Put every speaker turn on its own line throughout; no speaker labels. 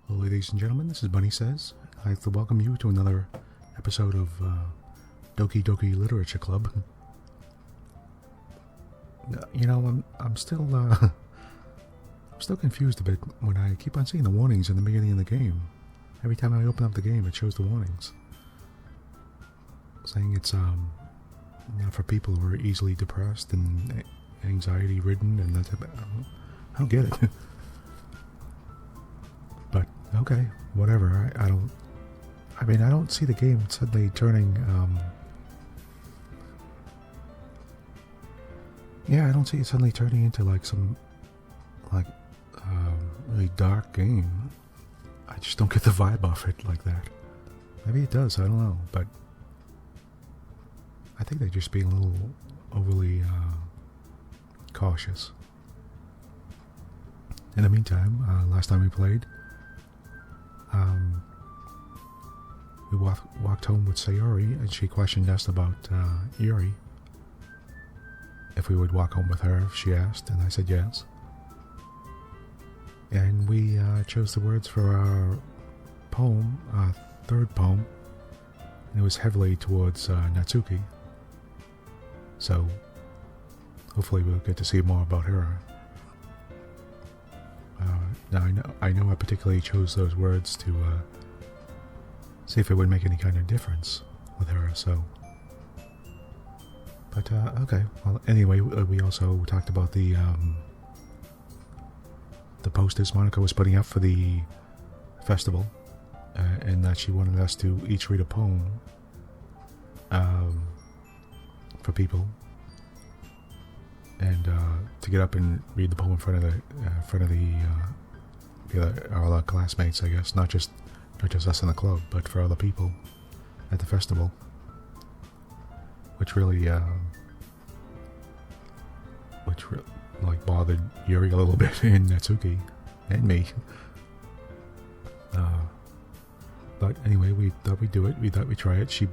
Hello, ladies and gentlemen, this is Bunnysays. I'd like to welcome you to another episode of Doki Doki Literature Club. I'm still I'm still confused a bit when I keep on seeing the warnings in the beginning of the game. Every time I open up the game, it shows the warnings saying it's not for people who are easily depressed and anxiety ridden and that type of. I don't get it. But okay, whatever. I don't see the game suddenly turning. I don't see it suddenly turning into like some really dark game. I just don't get the vibe off it like that. Maybe it does. I don't know, but I think they're just being a little overly cautious. In the meantime, last time we played, we walked home with Sayori, and she questioned us about Yuri. If we would walk home with her, she asked, and I said yes. And we chose the words for our poem, our third poem, and it was heavily towards Natsuki. So, hopefully we'll get to see more about her. Now I know I particularly chose those words to see if it would make any kind of difference with her, so. But, okay. Well, anyway, we also talked about the posters Monica was putting up for the festival, and that she wanted us to each read a poem for people, and to get up and read the poem in front of our other classmates, I guess, not just us in the club, but for other people at the festival, which really bothered Yuri a little bit, and Natsuki and me. But anyway, we thought we'd do it. We thought we'd try it. She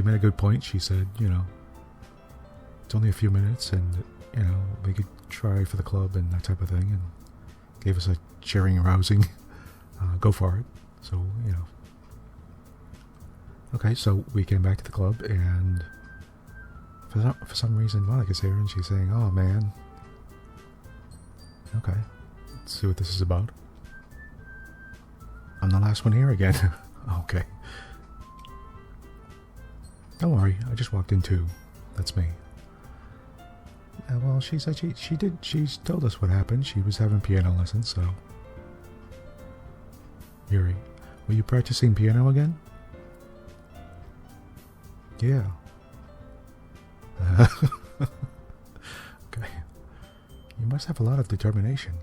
made a good point. She said, it's only a few minutes, and we could try for the club and that type of thing, and gave us a cheering and rousing go for it. So, okay, so we came back to the club, and for some reason Monica's here, and she's saying, oh man, okay, let's see what this is about. I'm the last one here again. Okay, don't worry, I just walked in too. That's me. Well, she said she's told us what happened. She was having piano lessons, so. Yuri, were you practicing piano again? Yeah. Okay. You must have a lot of determination.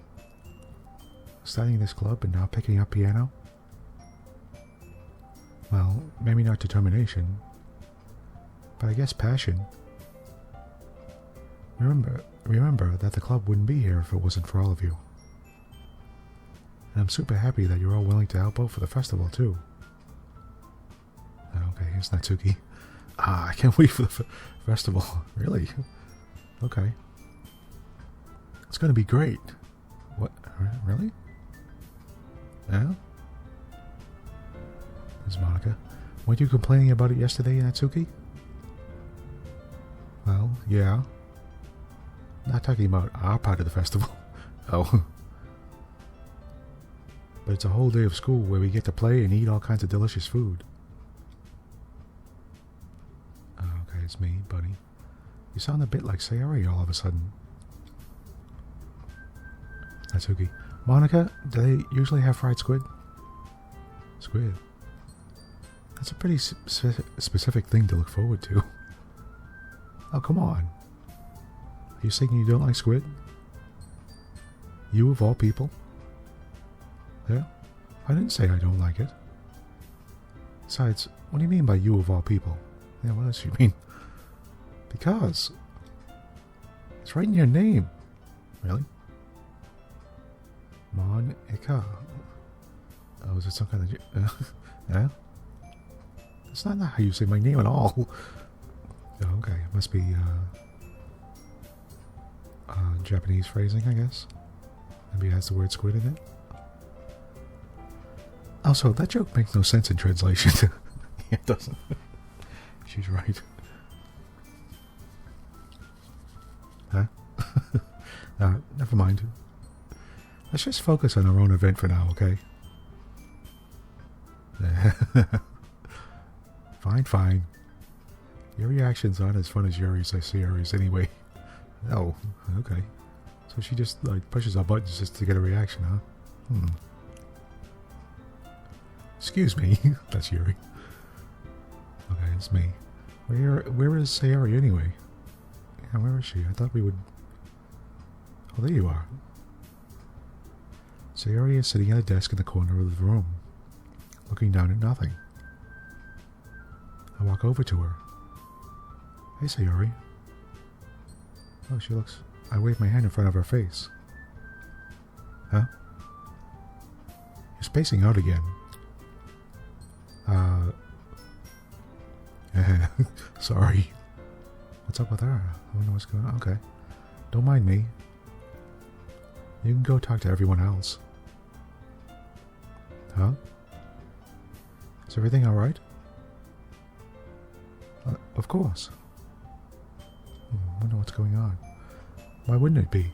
Starting this club and now picking up piano? Well, maybe not determination, but I guess passion. Remember that the club wouldn't be here if it wasn't for all of you. And I'm super happy that you're all willing to help out for the festival, too. Okay, here's Natsuki. I can't wait for the festival. Really? Okay. It's going to be great. What? Really? Yeah? There's Monica. Weren't you complaining about it yesterday, Natsuki? Well, yeah. Not talking about our part of the festival. Oh. But it's a whole day of school where we get to play and eat all kinds of delicious food. Okay, it's me, Bunny. You sound a bit like Sayori all of a sudden. Natsuki. Monica, do they usually have fried squid? Squid? That's a pretty specific thing to look forward to. Oh, come on. Are you saying you don't like squid? You of all people? Yeah? I didn't say I don't like it. Besides, what do you mean by you of all people? Yeah, what else do you mean? Because it's right in your name. Really? Monica. Oh, is it some kind of... yeah? That's not how you say my name at all. Oh, okay, it must be Japanese phrasing, I guess. Maybe it has the word squid in it. Also, that joke makes no sense in translation. It doesn't. She's right. Huh? Never mind. Let's just focus on our own event for now, okay? Fine. Your reactions aren't as fun as Yuri's or Sayori's anyway. Oh, okay. So she just, pushes our buttons just to get a reaction, huh? Excuse me. That's Yuri. Okay, it's me. Where is Sayori anyway? Yeah, where is she? I thought we would... Oh, there you are. Sayori is sitting at a desk in the corner of the room, looking down at nothing. I walk over to her. Hey, Sayori. Oh, she looks... I wave my hand in front of her face. Huh? You're spacing out again. Sorry. What's up with her? I wonder what's going on. Okay. Don't mind me. You can go talk to everyone else. Huh? Is everything alright? Of course. Wonder what's going on. Why wouldn't it be?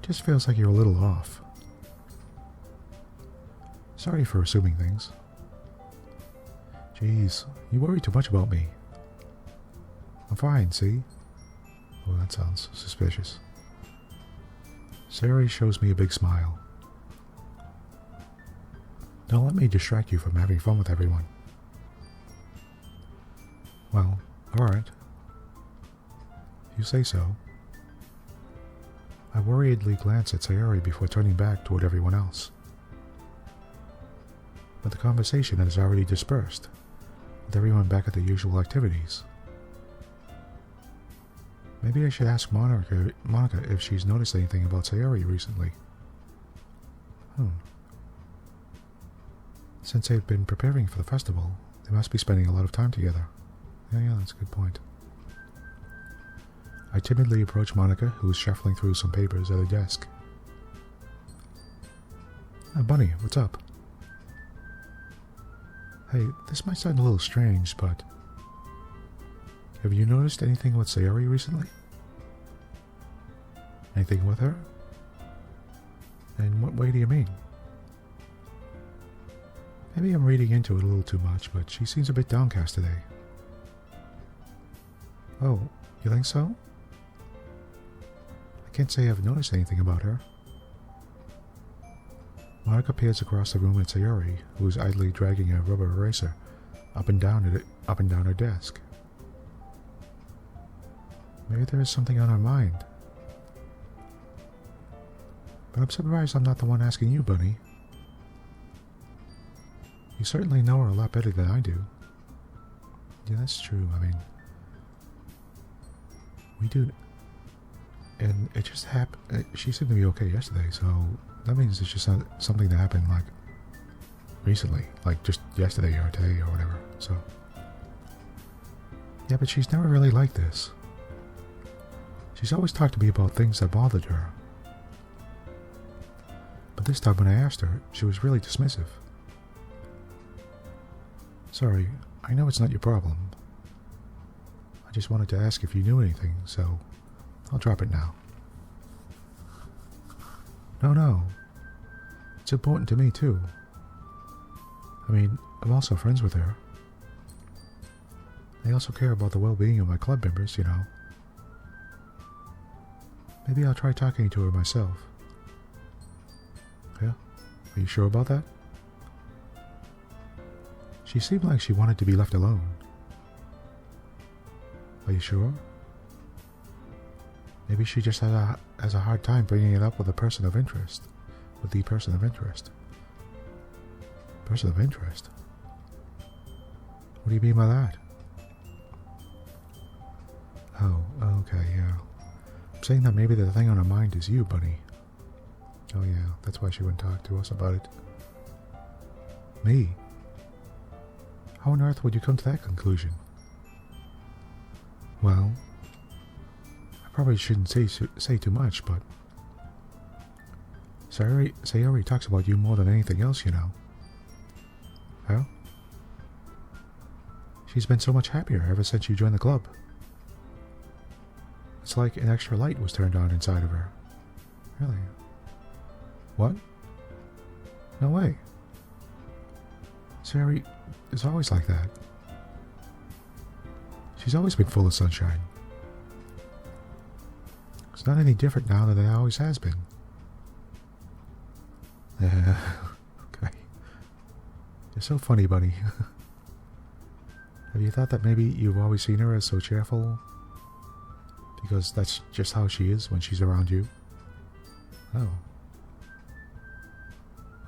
Just feels like you're a little off. Sorry for assuming things. Jeez, you worry too much about me. I'm fine, see? Oh, that sounds suspicious. Sayori shows me a big smile. Don't let me distract you from having fun with everyone. Well, alright. You say so. I worriedly glance at Sayori before turning back toward everyone else. But the conversation has already dispersed, with everyone back at the usual activities. Maybe I should ask Monica if she's noticed anything about Sayori recently. Since they've been preparing for the festival, they must be spending a lot of time together. Yeah, that's a good point. I timidly approach Monica, who is shuffling through some papers at her desk. Bunny, what's up? Hey, this might sound a little strange, but... have you noticed anything with Sayori recently? Anything with her? In what way do you mean? Maybe I'm reading into it a little too much, but she seems a bit downcast today. Oh, you think so? I can't say I've noticed anything about her. Monica peers across the room at Sayori, who is idly dragging a rubber eraser up and down her desk. Maybe there is something on her mind. But I'm surprised I'm not the one asking you, Bunny. You certainly know her a lot better than I do. Yeah, that's true. I mean, we do. And it just happened. She seemed to be okay yesterday, so that means it's just something that happened, recently. Just yesterday or today or whatever, so. Yeah, but she's never really like this. She's always talked to me about things that bothered her. But this time when I asked her, she was really dismissive. Sorry, I know it's not your problem. I just wanted to ask if you knew anything, so I'll drop it now. No. It's important to me, too. I mean, I'm also friends with her. I also care about the well-being of my club members, you know. Maybe I'll try talking to her myself. Yeah? Are you sure about that? She seemed like she wanted to be left alone. Are you sure? Maybe she just has a hard time bringing it up with the person of interest. Person of interest? What do you mean by that? Oh, okay, yeah. I'm saying that maybe the thing on her mind is you, Bunny. Oh yeah, that's why she wouldn't talk to us about it. Me? How on earth would you come to that conclusion? Well, I probably shouldn't say too much, but Sayori talks about you more than anything else, you know. Well, she's been so much happier ever since you joined the club. It's like an extra light was turned on inside of her. Really? What? No way. Sayori is always like that. She's always been full of sunshine. It's not any different now than it always has been. Yeah, okay. You're so funny, Bunny. Have you thought that maybe you've always seen her as so cheerful? Because that's just how she is when she's around you? Oh.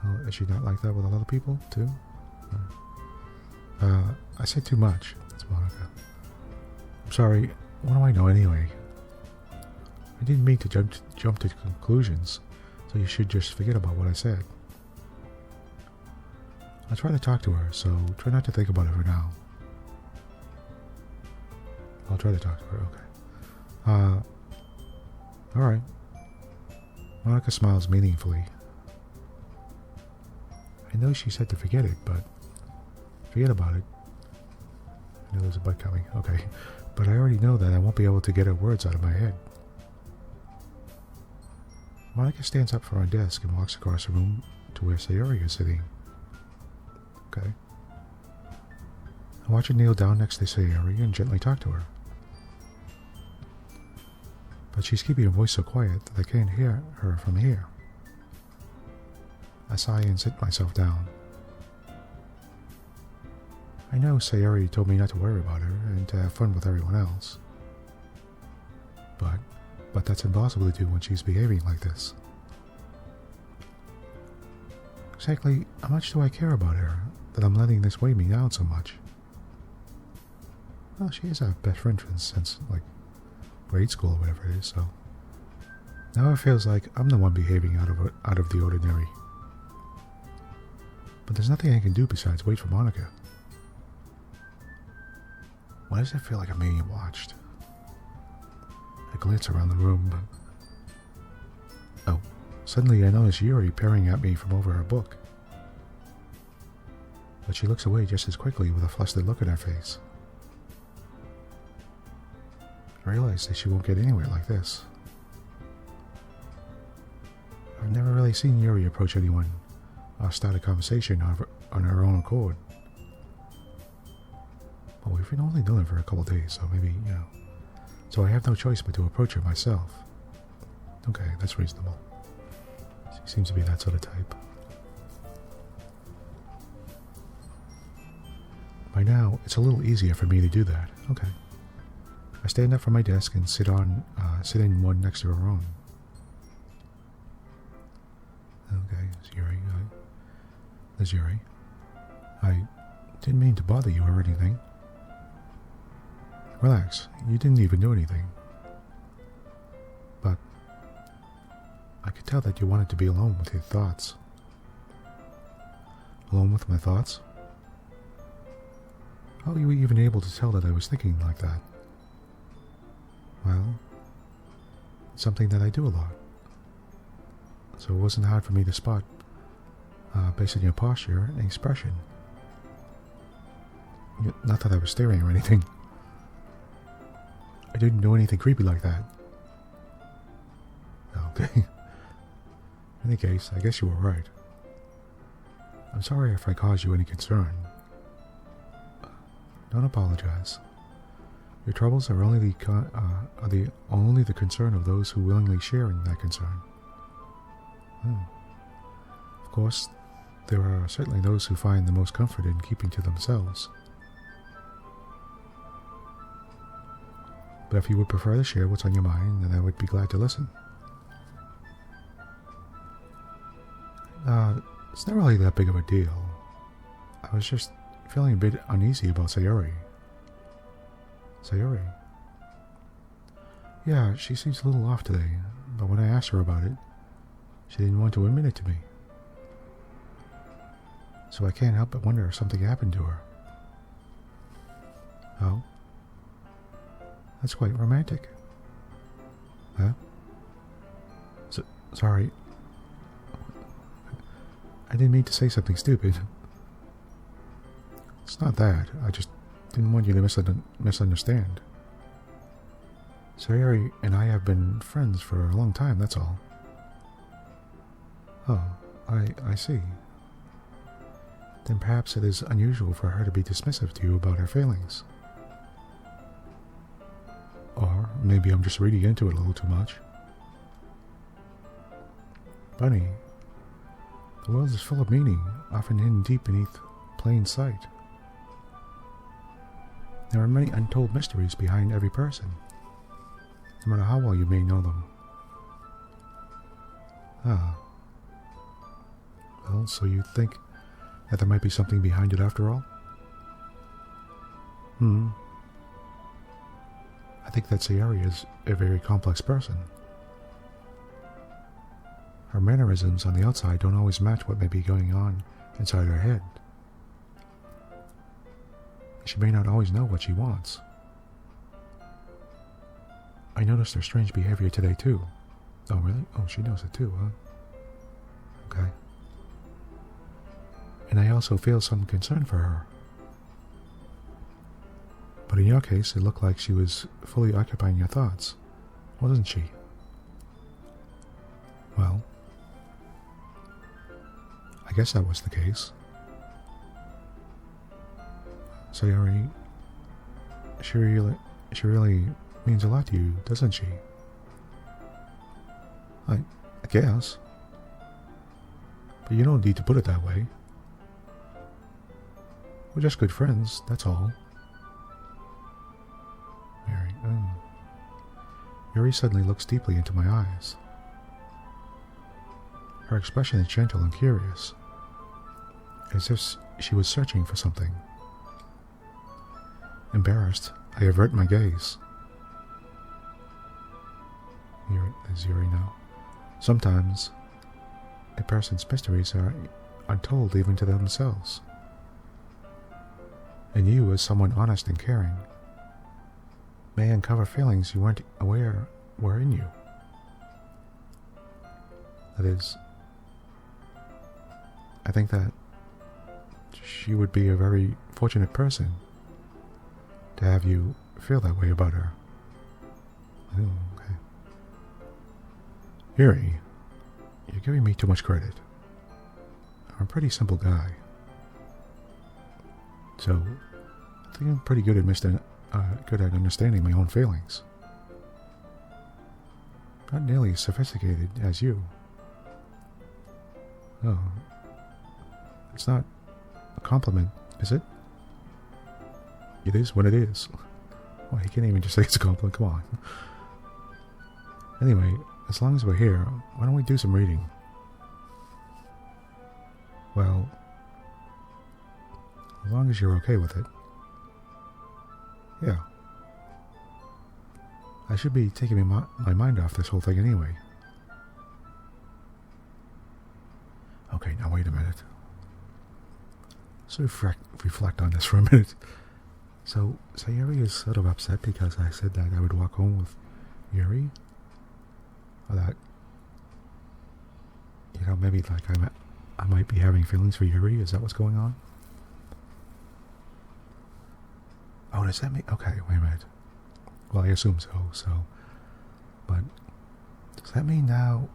Well, is she not like that with other people, too? I said too much. That's Monica. I'm sorry. What do I know anyway? I didn't mean to jump to conclusions, so you should just forget about what I said. I'll try to talk to her, so try not to think about it for now. I'll try to talk to her, okay. Alright. Monica smiles meaningfully. I know she said to forget it, but forget about it. I know there's a bite coming, okay. But I already know that I won't be able to get her words out of my head. Monica stands up from her desk and walks across the room to where Sayori is sitting. Okay. I watch her kneel down next to Sayori and gently talk to her. But she's keeping her voice so quiet that I can't hear her from here. I sigh and sit myself down. I know Sayori told me not to worry about her and to have fun with everyone else. But that's impossible to do when she's behaving like this. Exactly how much do I care about her that I'm letting this weigh me down so much? Well, she is our best friend since, like, grade school or whatever it is, so... Now it feels like I'm the one behaving out of the ordinary. But there's nothing I can do besides wait for Monica. Why does it feel like I'm being watched? I glance around the room, but... Oh, suddenly I notice Yuri peering at me from over her book. But she looks away just as quickly with a flustered look on her face. I realize that she won't get anywhere like this. I've never really seen Yuri approach anyone or start a conversation on her own accord. But we've been only doing it for a couple days, so maybe, you know... So I have no choice but to approach her myself. Okay, that's reasonable. She seems to be that sort of type. By now, it's a little easier for me to do that. Okay. I stand up from my desk and sit in one next to her own. Okay, Sayori. There's Yuri. I didn't mean to bother you or anything. Relax, you didn't even do anything. But I could tell that you wanted to be alone with your thoughts. Alone with my thoughts? How were you even able to tell that I was thinking like that? Well, it's something that I do a lot. So it wasn't hard for me to spot based on your posture and expression. Not that I was staring or anything. I didn't do anything creepy like that. Okay. In any case, I guess you were right. I'm sorry if I caused you any concern. Don't apologize. Your troubles are only the concern of those who willingly share in that concern. Of course, there are certainly those who find the most comfort in keeping to themselves. But if you would prefer to share what's on your mind, then I would be glad to listen. It's not really that big of a deal. I was just feeling a bit uneasy about Sayori. Sayori? Yeah, she seems a little off today, but when I asked her about it, she didn't want to admit it to me. So I can't help but wonder if something happened to her. Oh? That's quite romantic. Huh? Sorry. I didn't mean to say something stupid. It's not that. I just didn't want you to misunderstand. Sayori and I have been friends for a long time, that's all. Oh, I see. Then perhaps it is unusual for her to be dismissive to you about her feelings. Or maybe I'm just reading into it a little too much. Bunny, the world is full of meaning, often hidden deep beneath plain sight. There are many untold mysteries behind every person, no matter how well you may know them. Ah. Well, so you think that there might be something behind it after all? I think that Sayori is a very complex person. Her mannerisms on the outside don't always match what may be going on inside her head. She may not always know what she wants. I noticed her strange behavior today too. Oh really? Oh, she knows it too, huh? Okay. And I also feel some concern for her. But in your case, it looked like she was fully occupying your thoughts, wasn't she? Well, I guess that was the case. Sayori, she really means a lot to you, doesn't she? I guess. But you don't need to put it that way. We're just good friends, that's all. Yuri suddenly looks deeply into my eyes. Her expression is gentle and curious, as if she was searching for something. Embarrassed, I avert my gaze. As Yuri now. Sometimes, a person's mysteries are untold even to themselves. And you, as someone honest and caring, may uncover feelings you weren't aware were in you. That is, I think that she would be a very fortunate person to have you feel that way about her. Oh, okay. Yuri, you're giving me too much credit. I'm a pretty simple guy. So, I think I'm pretty good at understanding my own feelings. Not nearly as sophisticated as you. Oh. It's not a compliment, is it? It is what it is. Well, you can't even just say it's a compliment, come on. Anyway, as long as we're here, why don't we do some reading? Well, as long as you're okay with it. Yeah. I should be taking my mind off this whole thing anyway. Okay, now wait a minute. So reflect on this for a minute. So, Sayori is sort of upset because I said that I would walk home with Yuri? Or that, maybe like I might be having feelings for Yuri? Is that what's going on? Oh, does that mean... Okay, wait a minute. Well, I assume so. But, does that mean now...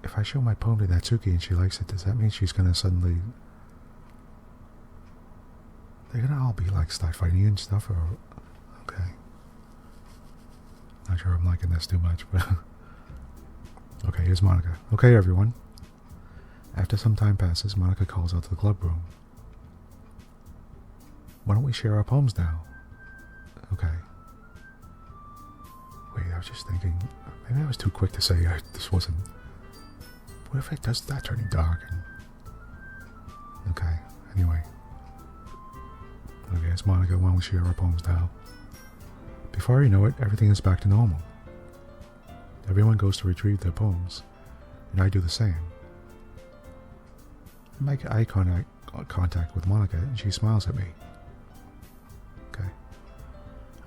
If I show my poem to Natsuki and she likes it, does that mean she's gonna suddenly... They're gonna all be like, start fighting and stuff, or... Okay. Not sure I'm liking this too much, but... Okay, here's Monica. Okay, everyone. After some time passes, Monica calls out to the club room. Why don't we share our poems now? Okay. Wait, I was just thinking, maybe I was too quick to say this wasn't... What if it does start turning dark? Okay, anyway. Okay, it's Monica. Why don't we share our poems now? Before you know it, everything is back to normal. Everyone goes to retrieve their poems, and I do the same. I make eye contact with Monica, and she smiles at me. Okay.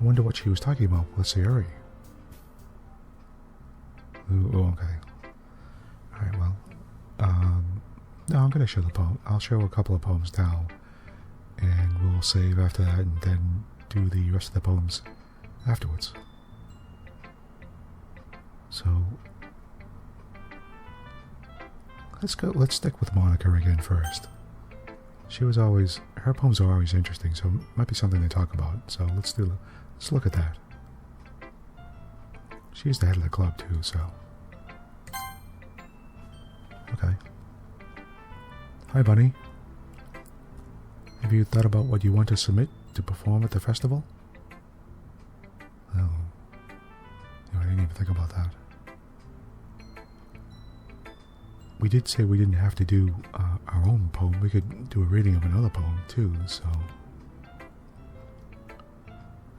I wonder what she was talking about with Sayori. Ooh, okay. Alright, well. No, I'm going to show the poem. I'll show a couple of poems now, and we'll save after that, and then do the rest of the poems afterwards. So let's stick with Monica again first. Her poems are always interesting, so it might be something to talk about. So let's look at that. She's the head of the club too, so. Okay. Hi, Bunny. Have you thought about what you want to submit to perform at the festival? Oh. I didn't even think about that. We did say we didn't have to do our own poem. We could do a reading of another poem too, so.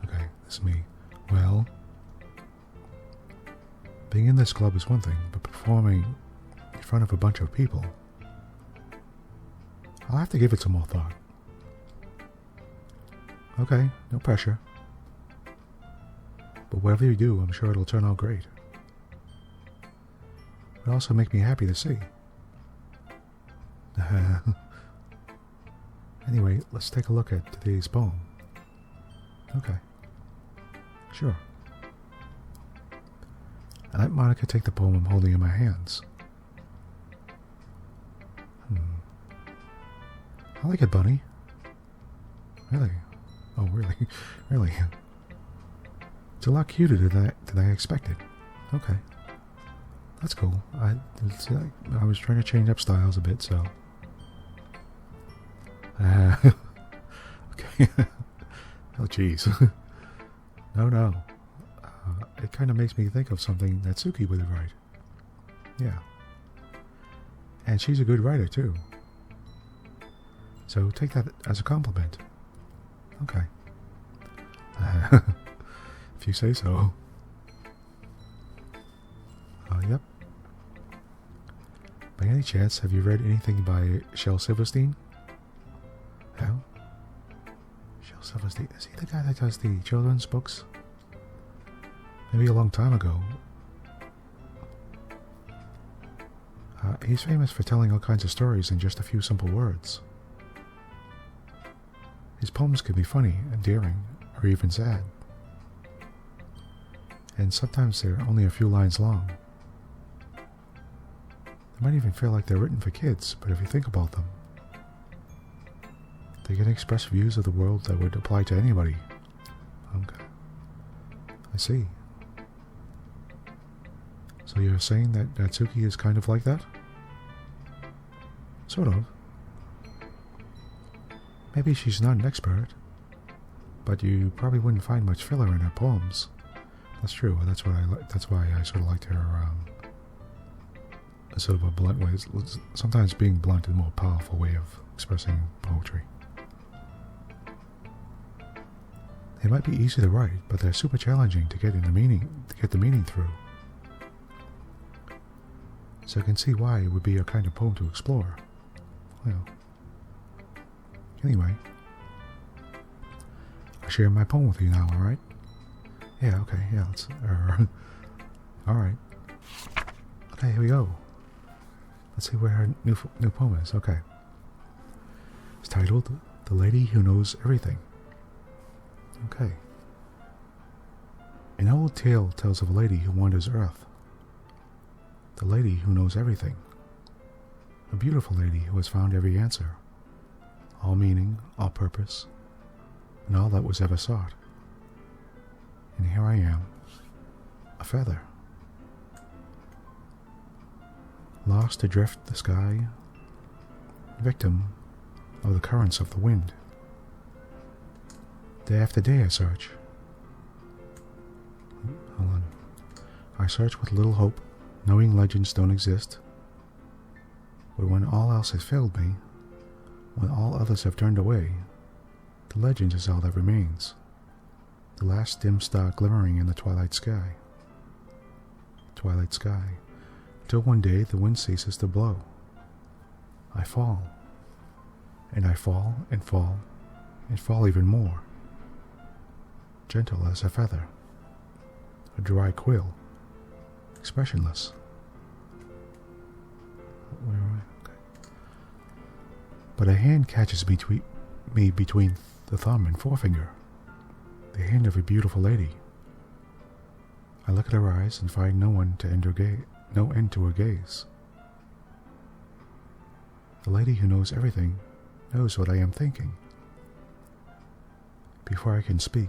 Okay, that's me. Well, being in this club is one thing, but performing in front of a bunch of people, I'll have to give it some more thought. Okay, no pressure. But whatever you do, I'm sure it'll turn out great. It'll also make me happy to see. Anyway, let's take a look at today's poem. Okay. Sure. I let Monica take the poem I'm holding in my hands. I like it, Bunny. Really? Oh, really? Really? It's a lot cuter than I expected. Okay. That's cool. I was trying to change up styles a bit, so. Okay. Oh, jeez. No. It kind of makes me think of something that Suki would write. Yeah. And she's a good writer, too. So take that as a compliment. Okay. If you say so. Yep. By any chance, have you read anything by Shel Silverstein? No? Shel Silverstein, is he the guy that does the children's books? Maybe a long time ago. He's famous for telling all kinds of stories in just a few simple words. His poems can be funny, endearing, or even sad. And sometimes they're only a few lines long. They might even feel like they're written for kids, but if you think about them, they can express views of the world that would apply to anybody. Okay. I see. So you're saying that Natsuki is kind of like that? Sort of. Maybe she's not an expert, but you probably wouldn't find much filler in her poems. That's true. That's why I sort of liked her. Sort of a blunt way. Sometimes being blunt is a more powerful way of expressing poetry. They might be easy to write, but they're super challenging to get the meaning through. So I can see why it would be a kind of poem to explore. Well. Anyway, I'll share my poem with you now, alright? Yeah, okay, yeah, let's... alright. Okay, here we go. Let's see where her new poem is. Okay. It's titled, The Lady Who Knows Everything. Okay. An old tale tells of a lady who wanders Earth. The lady who knows everything. A beautiful lady who has found every answer. All meaning, all purpose, and all that was ever sought. And here I am, a feather. Lost adrift the sky, victim of the currents of the wind. Day after day I search. Hold on. I search with little hope, knowing legends don't exist. But when all else has failed me, when all others have turned away, the legend is all that remains. The last dim star glimmering in the twilight sky. Twilight sky. Till one day the wind ceases to blow. I fall. And I fall and fall and fall even more. Gentle as a feather. A dry quill. Expressionless. Where am I? Okay. But a hand catches me between the thumb and forefinger, the hand of a beautiful lady. I look at her eyes and find no end to her gaze. The lady who knows everything knows what I am thinking. Before I can speak,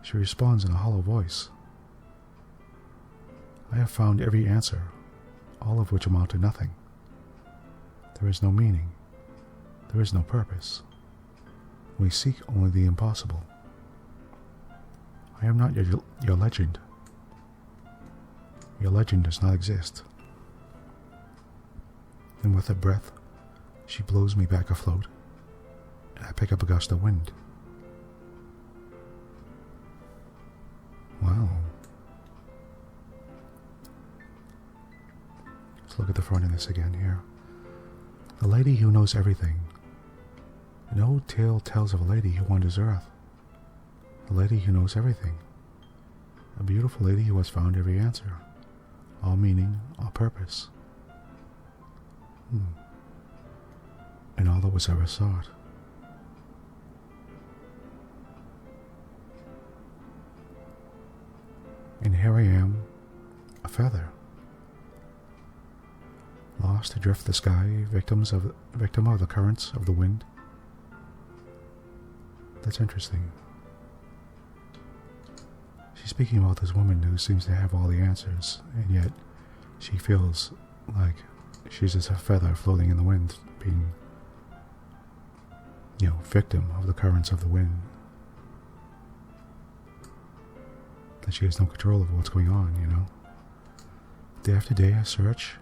she responds in a hollow voice. I have found every answer, all of which amount to nothing. There is no meaning. There is no purpose. We seek only the impossible. I am not your legend. Your legend does not exist. And with a breath, she blows me back afloat, and I pick up a gust of wind. Wow. Let's look at the front of this again here. The lady who knows everything. An old tale tells of a lady who wanders earth. A lady who knows everything. A beautiful lady who has found every answer. All meaning, all purpose. And all that was ever sought. And here I am, a feather, lost adrift the sky, victim of the currents of the wind. That's interesting. She's speaking about this woman who seems to have all the answers, and yet she feels like she's just a feather floating in the wind, being, victim of the currents of the wind. That she has no control over what's going on, Day after day I search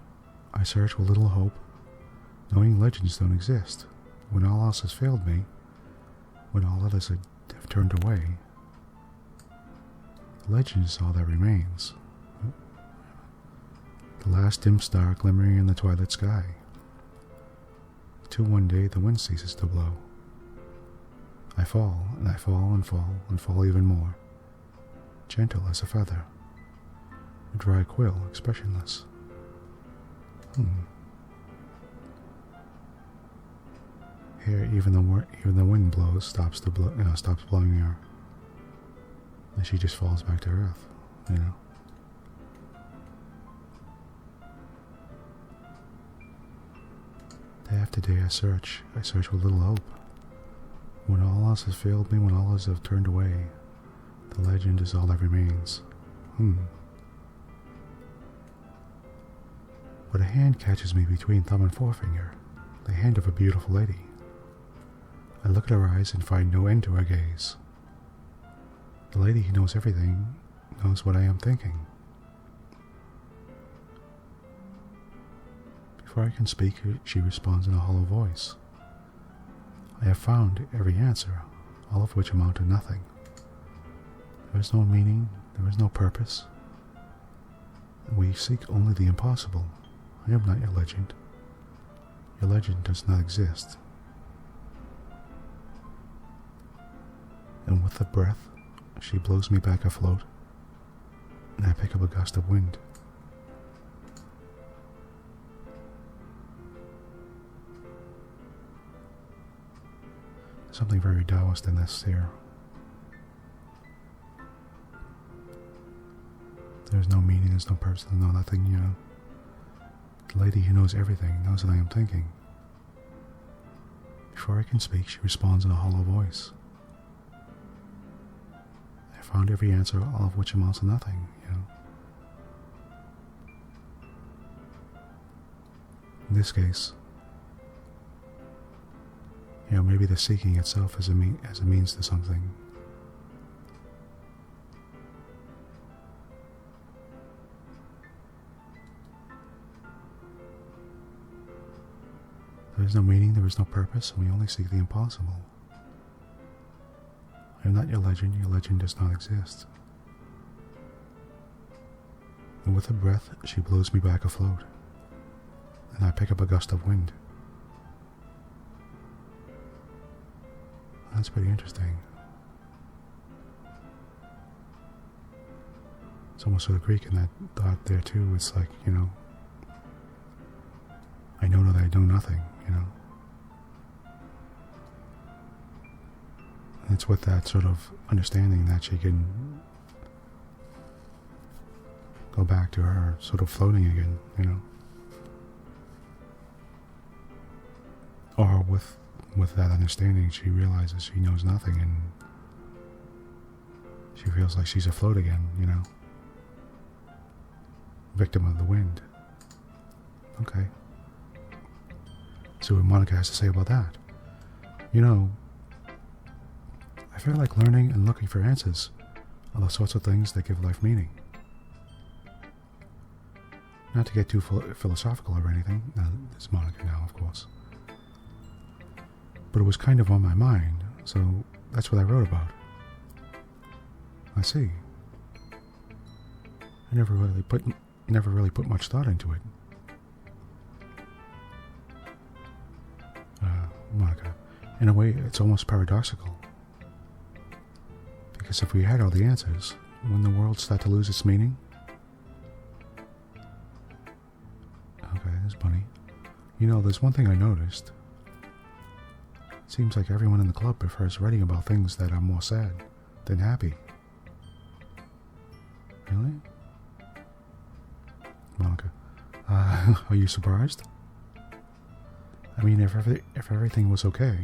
with little hope, knowing legends don't exist. When all else has failed me, when all others have turned away, the legend is all that remains. The last dim star glimmering in the twilight sky. Till one day the wind ceases to blow. I fall, and I fall, and fall, and fall even more. Gentle as a feather, a dry quill, expressionless. Here, even the wind blows, stops blowing her, and she just falls back to earth. Day after day I search with little hope. When all else has failed me, when all others have turned away, the legend is all that remains. But a hand catches me between thumb and forefinger, the hand of a beautiful lady. I look at her eyes and find no end to her gaze. The lady who knows everything knows what I am thinking. Before I can speak, she responds in a hollow voice. I have found every answer, all of which amount to nothing. There is no meaning, there is no purpose. We seek only the impossible. I am not your legend. Your legend does not exist. And with a breath, she blows me back afloat, and I pick up a gust of wind. Something very Taoist in this here. There's no meaning, there's no purpose, there's no nothing, The lady who knows everything knows what I am thinking. Before I can speak, she responds in a hollow voice. I found every answer, all of which amounts to nothing, In this case, maybe the seeking itself as a means to something. There is no meaning, there is no purpose, and we only seek the impossible. I am not your legend does not exist. And with a breath, she blows me back afloat, and I pick up a gust of wind. That's pretty interesting. It's almost sort of Greek in that thought there too. It's like, I know that I know nothing, it's with that sort of understanding that she can go back to her sort of floating again, you know. Or with that understanding, she realizes she knows nothing and she feels like she's afloat again, you know. Victim of the wind. Okay. See what Monica has to say about that. You know, I feel like learning and looking for answers are the sorts of things that give life meaning. Not to get too philosophical or anything. It's Monica now, of course. But it was kind of on my mind, so that's what I wrote about. I see. I never really put much thought into it. Monica, in a way, it's almost paradoxical. Because if we had all the answers, wouldn't the world start to lose its meaning? Okay, there's Bunny. You know, there's one thing I noticed. It seems like everyone in the club prefers writing about things that are more sad than happy. Really? Monica, are you surprised? I mean, if everything was okay,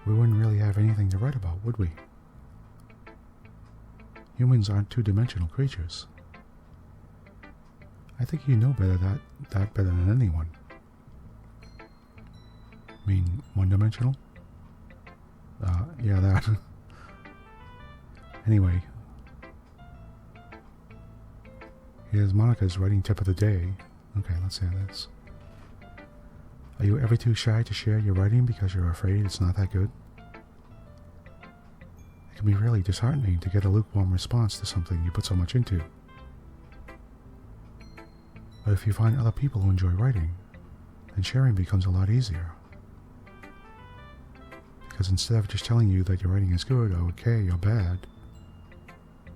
we wouldn't really have anything to write about, would we? Humans aren't two-dimensional creatures. I think you know that better than anyone. I mean, one-dimensional? Yeah, that. Anyway, here's Monica's writing tip of the day. Okay, let's say this. Are you ever too shy to share your writing because you're afraid it's not that good? It can be really disheartening to get a lukewarm response to something you put so much into. But if you find other people who enjoy writing, then sharing becomes a lot easier. Because instead of just telling you that your writing is good or okay or bad,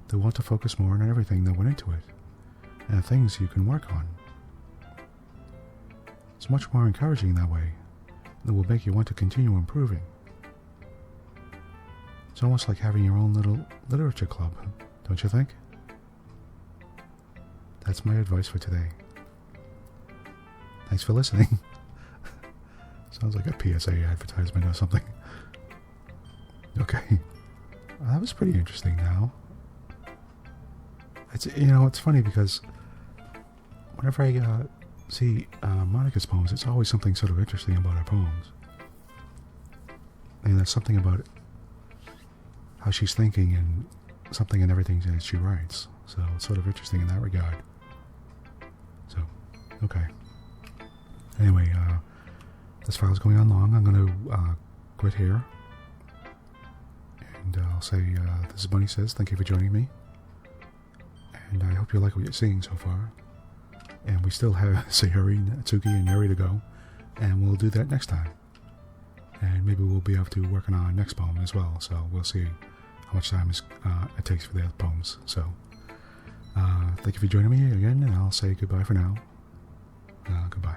they want to focus more on everything that went into it and the things you can work on. It's much more encouraging that way, and it will make you want to continue improving. It's almost like having your own little literature club, don't you think? That's my advice for today. Thanks for listening. Sounds like a PSA advertisement or something. Okay. Well, that was pretty interesting now. It's funny because whenever I see Monica's poems, it's always something sort of interesting about her poems. And there's something about how she's thinking and something in everything that she writes. So it's sort of interesting in that regard. So, okay. Anyway, this file's going on long. I'm going to quit here. And I'll say, this is Bunnysays. Thank you for joining me. And I hope you like what you're seeing so far. And we still have Sayori, Natsuki, and Yuri to go. And we'll do that next time. And maybe we'll be able to work on our next poem as well. So we'll see how much time it takes for their poems. So thank you for joining me again. And I'll say goodbye for now. Goodbye.